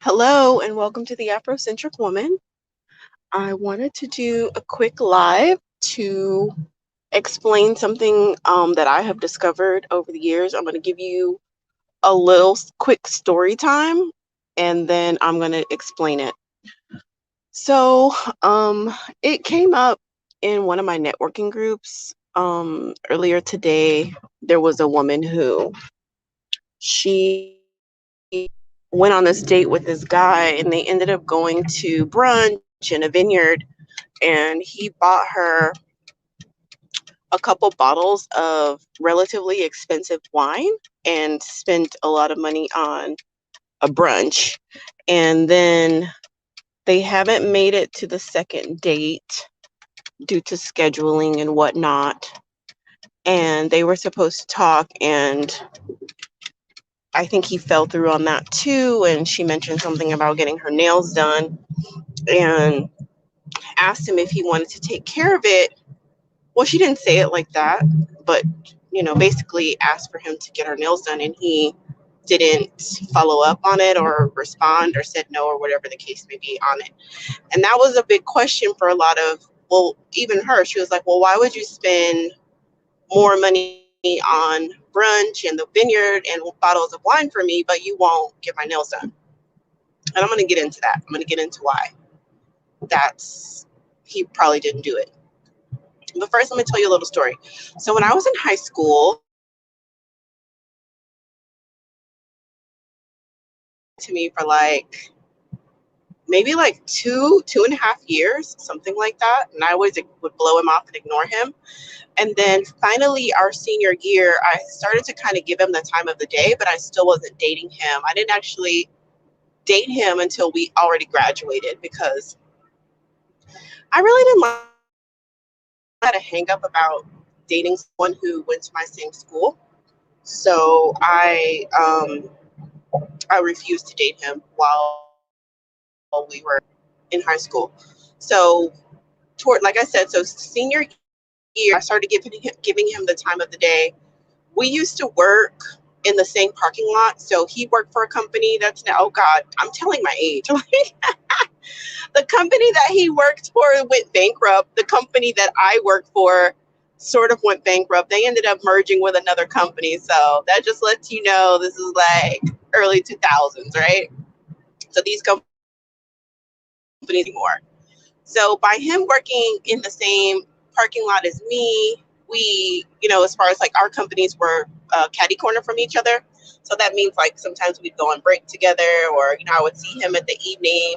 Hello and welcome to the Afrocentric Woman. I wanted to do a quick live to explain something that I have discovered over the years. I'm going to give you a little quick story time and then I'm going to explain it. So it came up in one of my networking groups earlier today. There was a woman who she went on this date with this guy and they ended up going to brunch in a vineyard, and he bought her a couple bottles of relatively expensive wine and spent a lot of money on a brunch. And then they haven't made it to the second date due to scheduling and whatnot. And they were supposed to talk, and I think he fell through on that too. And she mentioned something about getting her nails done and asked him if he wanted to take care of it. Well, she didn't say it like that, but basically asked for him to get her nails done, and he didn't follow up on it or respond or said no or whatever the case may be on it. And that was a big question for a lot of, well, even her. She was like, well, why would you spend more money on brunch and the vineyard and bottles of wine for me, but you won't get my nails done? And I'm going to get into that. I'm going to get into why he probably didn't do it. But first, let me tell you a little story. So when I was in high school, to me for maybe two and a half years, something like that. And I always would blow him off and ignore him. And then finally, our senior year, I started to kind of give him the time of the day, but I still wasn't dating him. I didn't actually date him until we already graduated, because I really didn't like a hang up about dating someone who went to my same school. So I refused to date him while we were in high school. So like I said, so senior year, I started giving him the time of the day. We used to work in the same parking lot. So he worked for a company that's now, oh God, I'm telling my age. The company that he worked for went bankrupt. The company that I worked for sort of went bankrupt. They ended up merging with another company. So that just lets you know this is like early 2000s, right? So these companies anymore. So by him working in the same parking lot as me, we, as far as like our companies were catty corner from each other. So that means like sometimes we'd go on break together, or, I would see him at the evening.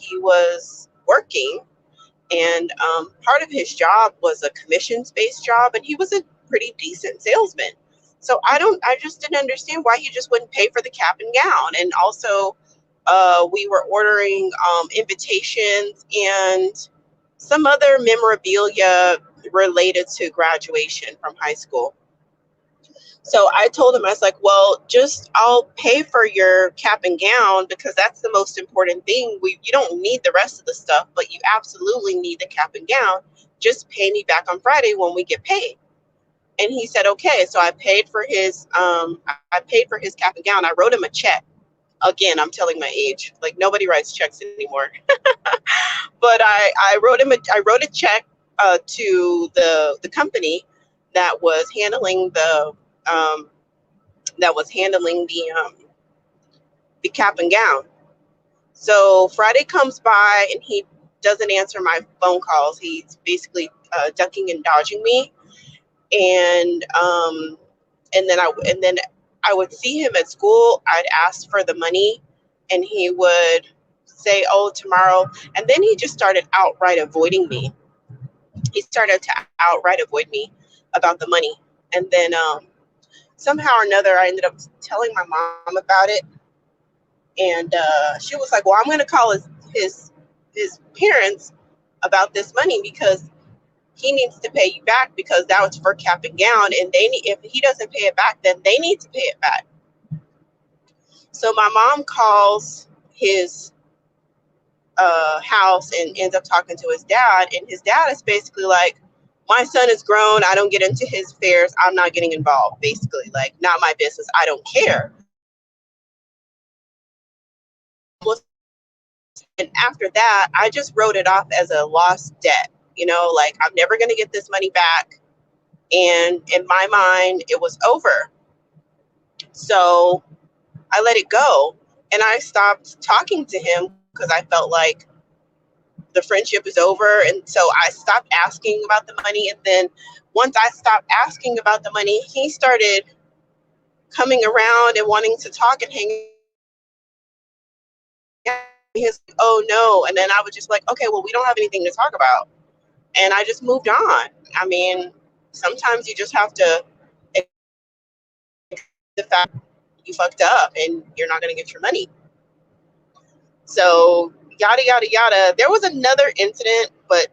He was working, and part of his job was a commissions-based job, and he was a pretty decent salesman. So I just didn't understand why he just wouldn't pay for the cap and gown. And also, we were ordering invitations and some other memorabilia related to graduation from high school. So I told him, I was like, well, I'll pay for your cap and gown because that's the most important thing. You don't need the rest of the stuff, but you absolutely need the cap and gown. Just pay me back on Friday when we get paid. And he said, okay. So I paid for his cap and gown. I wrote him a check. Again, I'm telling my age. Like, nobody writes checks anymore. But I wrote a check to the company that was handling um, the cap and gown. So Friday comes by and he doesn't answer my phone calls. He's basically ducking and dodging me, and then I would see him at school. I'd ask for the money, and he would say, "Oh, tomorrow," and then he just started outright avoiding me. he started to outright avoid me about the money. And then somehow or another, I ended up telling my mom about it. And she was like, well, I'm going to call his parents about this money because he needs to pay you back, because that was for cap and gown. And if he doesn't pay it back, then they need to pay it back. So my mom calls his house and ends up talking to his dad. And his dad is basically like, my son is grown. I don't get into his affairs. I'm not getting involved. Basically, like, not my business. I don't care. And after that, I just wrote it off as a lost debt. Like, I'm never going to get this money back. And in my mind, it was over. So I let it go. And I stopped talking to him because I felt like the friendship is over. And so I stopped asking about the money. And then once I stopped asking about the money, he started coming around and wanting to talk and hang out. He's like, oh no. And then I was just like, okay, well, we don't have anything to talk about. And I just moved on. I mean, sometimes you just have to accept the fact you fucked up and you're not going to get your money. So yada, yada, yada. There was another incident, but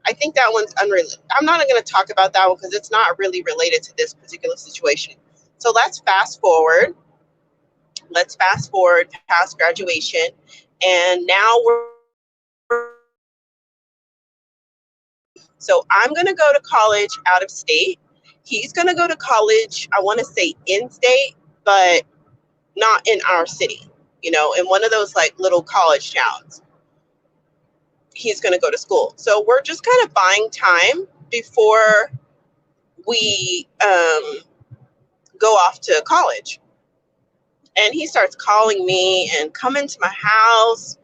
I think that one's unrelated. I'm not going to talk about that one because it's not really related to this particular situation. So let's fast forward. Let's fast forward past graduation. And now so I'm going to go to college out of state. He's going to go to college, I want to say in state, but not in our city, in one of those like little college towns. He's going to go to school. So we're just kind of buying time before we go off to college. And he starts calling me and coming to my house.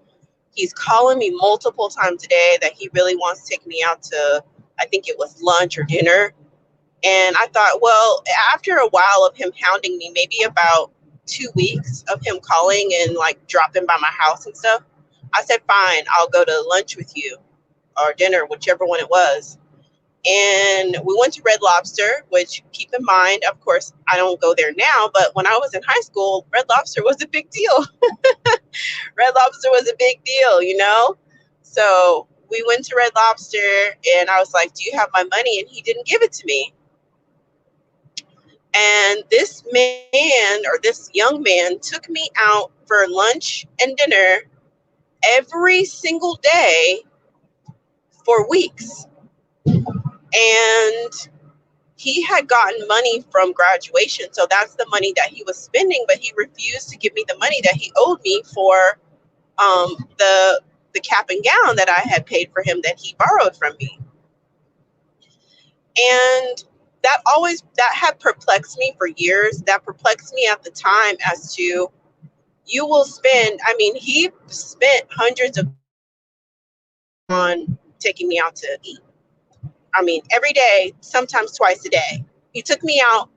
He's calling me multiple times a day that he really wants to take me out to, I think it was lunch or dinner. And I thought, well, after a while of him hounding me, maybe about 2 weeks of him calling and like dropping by my house and stuff, I said, fine, I'll go to lunch with you or dinner, whichever one it was. And we went to Red Lobster, which, keep in mind, of course, I don't go there now, but when I was in high school, Red Lobster was a big deal. Red Lobster was a big deal. So we went to Red Lobster and I was like, do you have my money? And he didn't give it to me. And this young man took me out for lunch and dinner every single day for weeks. And he had gotten money from graduation. So that's the money that he was spending, but he refused to give me the money that he owed me for the cap and gown that I had paid for him that he borrowed from me. And that had perplexed me for years. That perplexed me at the time as to, you will spend, he spent hundreds of on taking me out to eat. Every day, sometimes twice a day. He took me out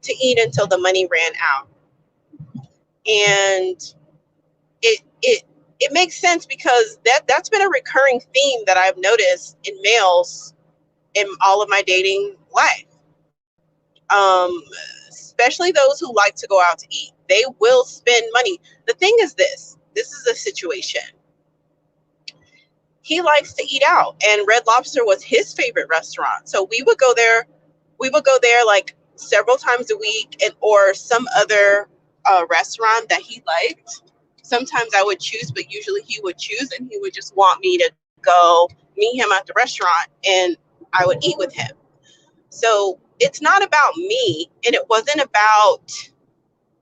to eat until the money ran out. And it makes sense because that's been a recurring theme that I've noticed in males in all of my dating life. Especially those who like to go out to eat. They will spend money. The thing is this is a situation. He likes to eat out, and Red Lobster was his favorite restaurant. So we would go there like several times a week, or some other restaurant that he liked. Sometimes I would choose, but usually he would choose, and he would just want me to go meet him at the restaurant and I would eat with him. So it's not about me, and it wasn't about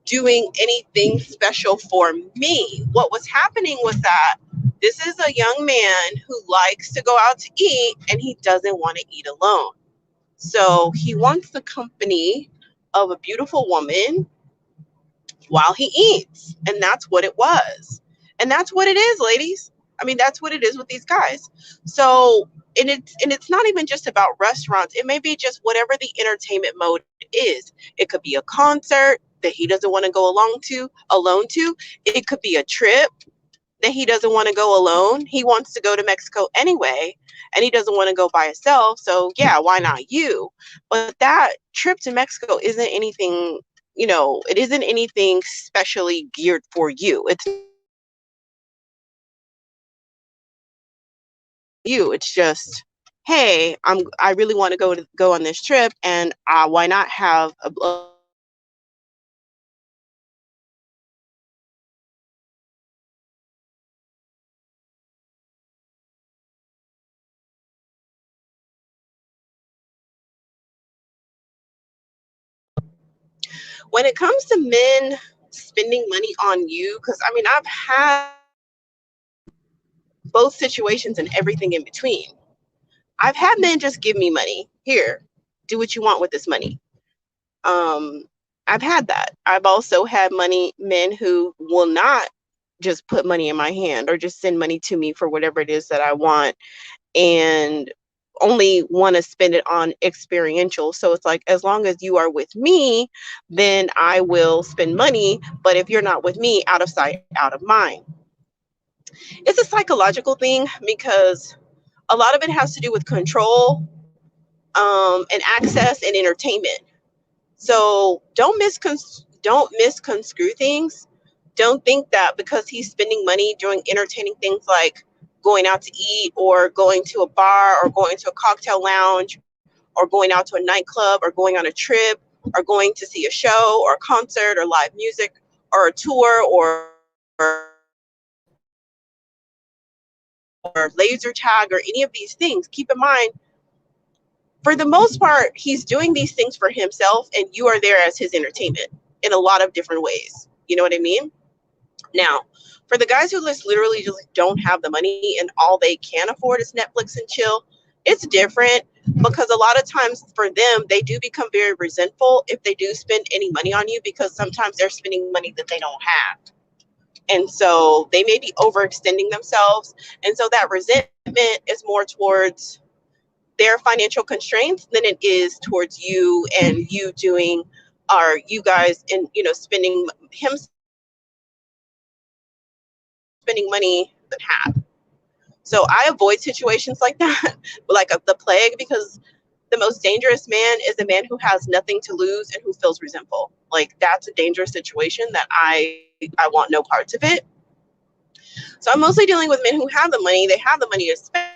doing anything special for me. What was happening was that this is a young man who likes to go out to eat, and he doesn't want to eat alone. So he wants the company of a beautiful woman while he eats. And that's what it was. And that's what it is, ladies. That's what it is with these guys. So, and it's not even just about restaurants. It may be just whatever the entertainment mode is. It could be a concert that he doesn't want to go alone to. It could be a trip that he doesn't want to go alone. He wants to go to Mexico anyway. and he doesn't want to go by himself. So yeah, why not you? But that trip to Mexico isn't anything, it isn't anything specially geared for you. It's you. It's just, hey, I really want to go on this trip, and why not have a when it comes to men spending money on you, because I mean, I've had both situations and everything in between. I've had men just give me money. Here, do what you want with this money. Um, I've had that. I've also had men who will not just put money in my hand or just send money to me for whatever it is that I want, and only want to spend it on experiential. So it's like, as long as you are with me, then I will spend money. But if you're not with me, out of sight, out of mind. It's a psychological thing because a lot of it has to do with control, and access and entertainment. So don't misconstrue things. Don't think that because he's spending money doing entertaining things like going out to eat or going to a bar or going to a cocktail lounge or going out to a nightclub or going on a trip or going to see a show or a concert or live music or a tour or laser tag or any of these things. Keep in mind, for the most part, he's doing these things for himself, and you are there as his entertainment in a lot of different ways. You know what I mean? Now, for the guys who just literally just don't have the money and all they can afford is Netflix and chill, it's different because a lot of times for them, they do become very resentful if they do spend any money on you because sometimes they're spending money that they don't have. And so they may be overextending themselves. And so that resentment is more towards their financial constraints than it is towards you and you doing, or you guys, and spending him spending money that have. So I avoid situations like that, like the plague, because the most dangerous man is a man who has nothing to lose and who feels resentful. Like, that's a dangerous situation that I want no parts of it. So I'm mostly dealing with men who have the money. They have the money to spend.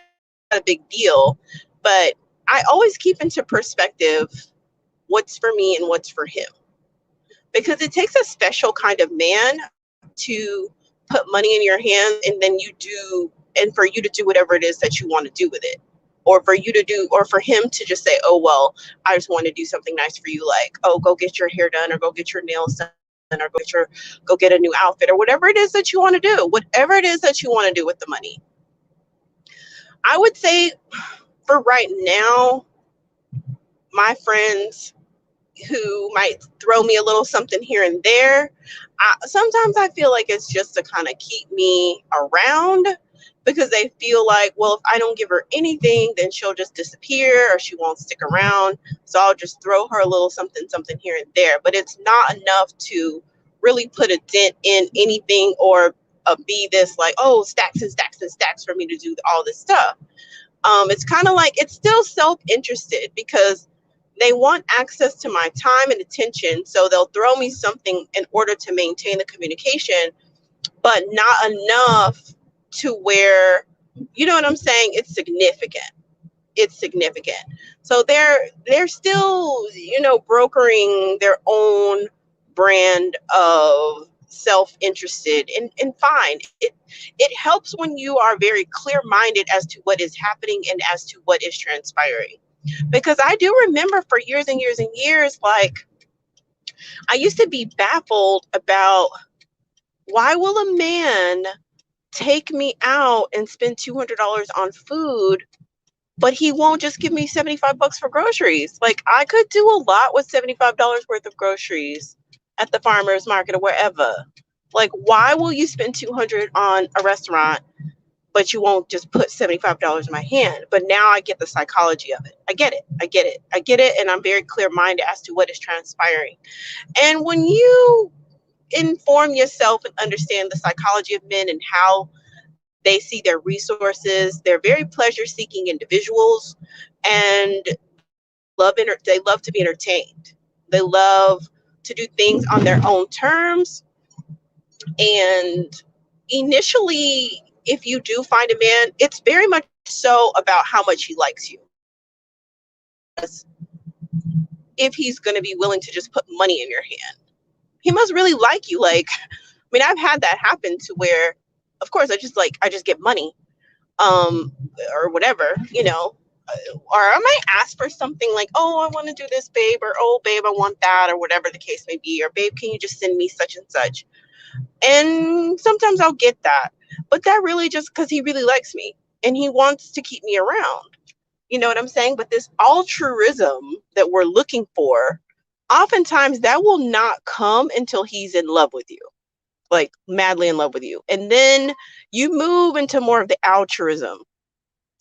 Not a big deal, but I always keep into perspective what's for me and what's for him, because it takes a special kind of man to put money in your hands and then and for you to do whatever it is that you want to do with it, or for him to just say, oh well, I just want to do something nice for you, like, oh, go get your hair done or go get your nails done or go get a new outfit or whatever it is that you want to do, whatever it is that you want to do with the money. I would say for right now, my friends who might throw me a little something here and there, sometimes I feel like it's just to kind of keep me around, because they feel like, well, if I don't give her anything, then she'll just disappear or she won't stick around. So I'll just throw her a little something, something here and there. But it's not enough to really put a dent in anything, or be this like, oh, stacks and stacks and stacks for me to do all this stuff. It's kind of like, it's still self-interested because they want access to my time and attention. So they'll throw me something in order to maintain the communication, but not enough to where, you know what I'm saying? It's significant. It's significant. So they're still, brokering their own brand of self-interested, and fine. It helps when you are very clear-minded as to what is happening and as to what is transpiring. Because I do remember for years and years and years, like, I used to be baffled about, why will a man take me out and spend $200 on food, but he won't just give me 75 bucks for groceries? Like, I could do a lot with $75 worth of groceries at the farmer's market or wherever. Like, why will you spend 200 on a restaurant, but you won't just put $75 in my hand? But now I get the psychology of it. I get it. I get it. I get it. And I'm very clear minded as to what is transpiring. And when you inform yourself and understand the psychology of men and how They see their resources. They're very pleasure seeking individuals, and they love to be entertained. They love to do things on their own terms. And initially, if you do find a man, it's very much so about how much he likes you. If he's going to be willing to just put money in your hand, he must really like you. Like, I mean, I've had that happen to where, of course, I just get money, or whatever, or I might ask for something like, oh, I want to do this, babe, or oh, babe, I want that, or whatever the case may be, or babe, can you just send me such and such? And sometimes I'll get that, but that really just because he really likes me and he wants to keep me around. You know what I'm saying? But this altruism that we're looking for, oftentimes that will not come until he's in love with you, like madly in love with you. And then you move into more of the altruism.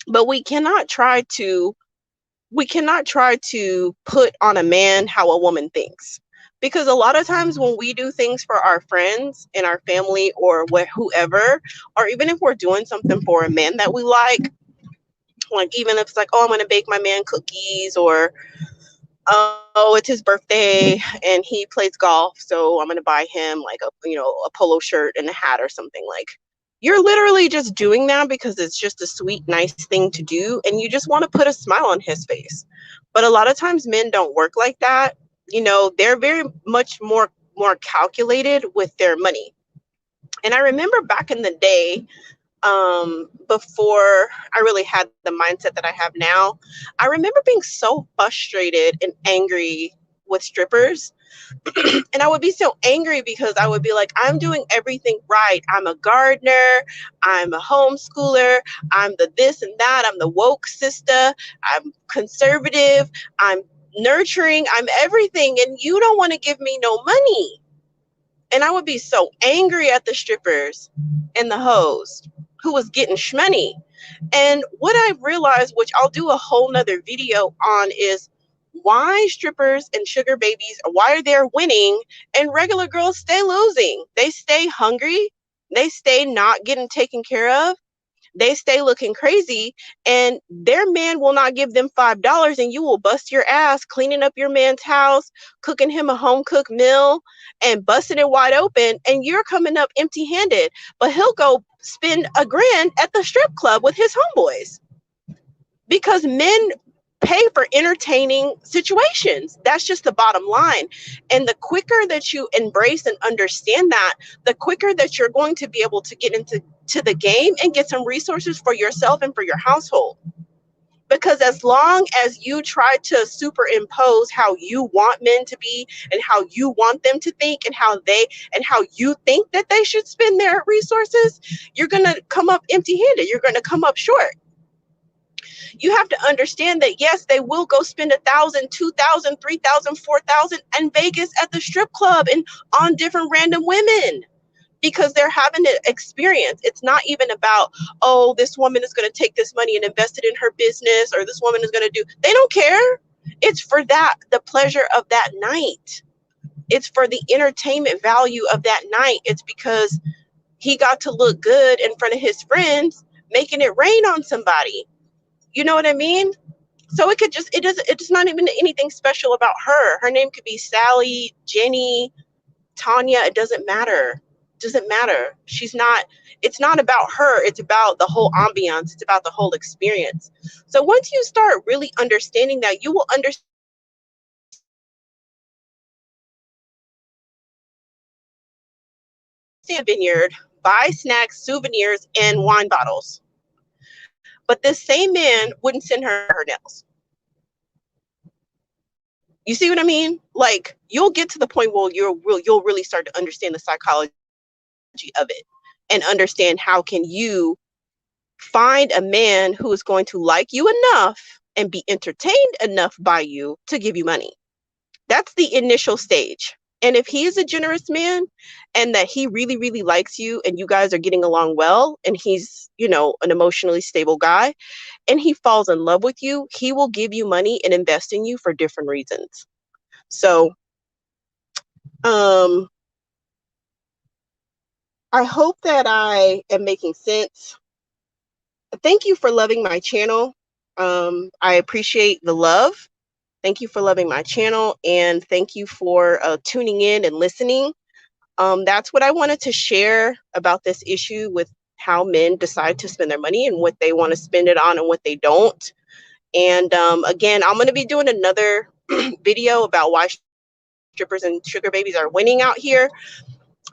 But we cannot try to put on a man how a woman thinks. Because a lot of times when we do things for our friends and our family or whoever, or even if we're doing something for a man that we like even if it's like, oh, I'm going to bake my man cookies, or oh, it's his birthday and he plays golf, so I'm going to buy him like a polo shirt and a hat or something. Like, you're literally just doing that because it's just a sweet, nice thing to do, and you just want to put a smile on his face. But a lot of times men don't work like that. They're very much more calculated with their money. And I remember back in the day, before I really had the mindset that I have now, I remember being so frustrated and angry with strippers. And I would be so angry because I would be like, I'm doing everything right. I'm a gardener, I'm a homeschooler, I'm the this and that, I'm the woke sister, I'm conservative, I'm nurturing, I'm everything, and you don't want to give me no money. And I would be so angry at the strippers and the hoes who was getting shmoney. And what I realized, which I'll do a whole nother video on, is why strippers and sugar babies, why they're winning and regular girls stay losing. They stay hungry. They stay not getting taken care of. They stay looking crazy, and their man will not give them $5, and you will bust your ass cleaning up your man's house, cooking him a home cooked meal and busting it wide open, and you're coming up empty handed. But he'll go spend $1,000 at the strip club with his homeboys because men pay for entertaining situations. That's just the bottom line. And the quicker that you embrace and understand that, the quicker that you're going to be able to get into the game and get some resources for yourself and for your household. Because as long as you try to superimpose how you want men to be and how you want them to think and how you think that they should spend their resources, you're going to come up empty-handed. You're going to come up short. You have to understand that, yes, they will go spend 1,000, 2,000, 3,000, 4,000 in Vegas at the strip club and on different random women because they're having an experience. It's not even about, oh, this woman is going to take this money and invest it in her business, or this woman is going to do. They don't care. It's for the pleasure of that night. It's for the entertainment value of that night. It's because he got to look good in front of his friends, making it rain on somebody. You know what I mean? So it's not even anything special about her. Her name could be Sally, Jenny, Tanya. It doesn't matter. Doesn't matter. It's not about her. It's about the whole ambiance. It's about the whole experience. So once you start really understanding that, you will understand a vineyard, buy snacks, souvenirs, and wine bottles. But this same man wouldn't send her nails. You see what I mean? Like, you'll get to the point where you'll really start to understand the psychology of it and understand how can you find a man who is going to like you enough and be entertained enough by you to give you money. That's the initial stage. And if he is a generous man and that he really, really likes you and you guys are getting along well and he's, an emotionally stable guy and he falls in love with you, he will give you money and invest in you for different reasons. So, I hope that I am making sense. thank you for loving my channel. I appreciate the love. Thank you for loving my channel, and thank you for tuning in and listening. That's what I wanted to share about this issue with how men decide to spend their money and what they want to spend it on and what they don't. And again, I'm going to be doing another video about why strippers and sugar babies are winning out here.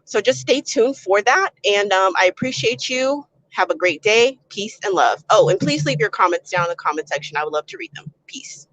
So just stay tuned for that. And I appreciate you. Have a great day. Peace and love. Oh, and please leave your comments down in the comment section. I would love to read them. Peace.